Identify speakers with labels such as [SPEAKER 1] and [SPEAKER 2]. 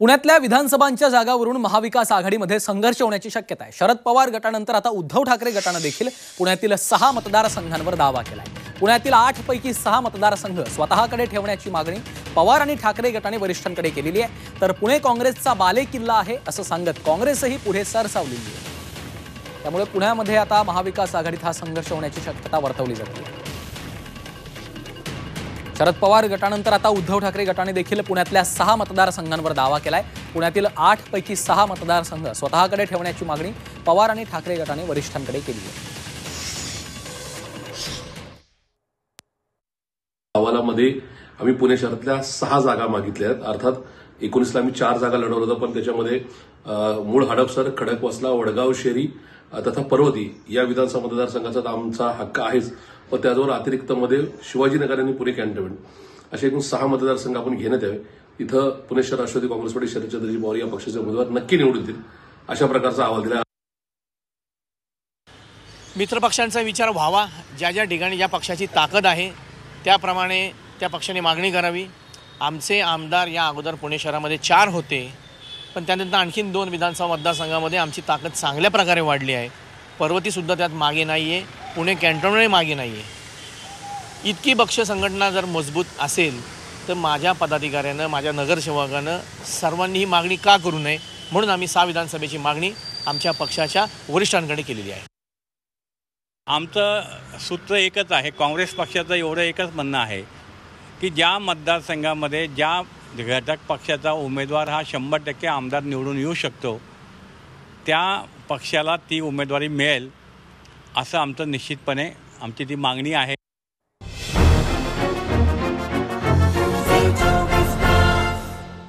[SPEAKER 1] पुण्यातल्या विधानसभांच्या जागावरून महाविकास आघाडीमध्ये संघर्ष होण्याची शक्यता आहे। शरद पवार गटानंतर आता उद्धव ठाकरे गटाने देखील पुण्यातील 6 मतदारसंघांवर दावा केलाय। पुण्यातील 8 पैकी 6 मतदारसंघ स्वतःकडे ठेवण्याची मागणी पवार आणि ठाकरे गटाने वरिष्ठांकडे केलेली आहे। तर पुणे काँग्रेसचा बालेकिल्ला आहे असं सांगत काँग्रेसही पुढे सरसावलेली आहे। त्यामुळे पुण्यामध्ये आता महाविकास आघाडीत हा संघर्ष होण्याची शक्यता वर्तवली जाते। शरद पवार गटानंतर आता उद्धव ठाकरे गटाने देखील पुण्यातल्या 6 मतदारसंघांवर दावा केलाय। पुण्यातील 8 पैकी 6 मतदारसंघ स्वतःकडे ठेवण्याची मागणी पवार आणि ठाकरे गटाने वरिष्ठांकडे केली आहे।
[SPEAKER 2] अहवालामध्ये आम्ही पुणे शहरातल्या 6 जागा मागितल्या आहेत। अर्थात 19ला आम्ही 4 जागा लढवलं होतं, पण त्याच्यामध्ये मूळ हडपसर, खडकवासला, वडगाव शेरी तथा पर्वती या विधानसभा मतदारसंघाचा आमचा हक्क आहेच, पण त्याचबरोबर अतिरिक्तमध्ये शिवाजीनगर आणि पुणे कॅन्टोन्मेंट असे एकूण 6 मतदारसंघ आपण घेण्यात यावे। इथं पुणे शहर राष्ट्रवादी काँग्रेस पार्टी शरदचंद्रजी पवार या पक्षाचे उमेदवार नक्की निवडून येतील अशा प्रकारचा अहवाल दिला।
[SPEAKER 3] मित्रपक्षांचा विचार व्हावा, ज्या ज्या ठिकाणी ज्या पक्षाची ताकद आहे त्याप्रमाणे त्या पक्षाने मागणी करावी। आमचे आमदार या अगोदर पुणे शहरामध्ये 4 होते, पण त्यानंतर आणखीन 2 विधानसभा मतदारसंघामध्ये आमची ताकद चांगल्या प्रकारे वाढली आहे। पर्वतीसुद्धा त्यात मागे नाही आहे, पुणे कॅन्टोन्मेंट मागे नाही आहे। इतकी पक्ष संघटना जर मजबूत असेल तर माझ्या पदाधिकाऱ्यानं, माझ्या नगरसेवकानं सर्वांनी ही मागणी का करू नये, म्हणून आम्ही 6 विधानसभेची मागणी आमच्या पक्षाच्या वरिष्ठांकडे केलेली आहे।
[SPEAKER 4] आमचं सूत्र एकच आहे, काँग्रेस पक्षाचं एवढं एकच म्हणणं आहे की ज्या मतदारसंघामध्ये ज्या घटक पक्षाचा उमेदवार हा 100% आमदार निवडून येऊ शकतो त्या पक्षाला ती उमेदवारी मिळेल असं आमचं निश्चितपणे आमची ती मागणी आहे।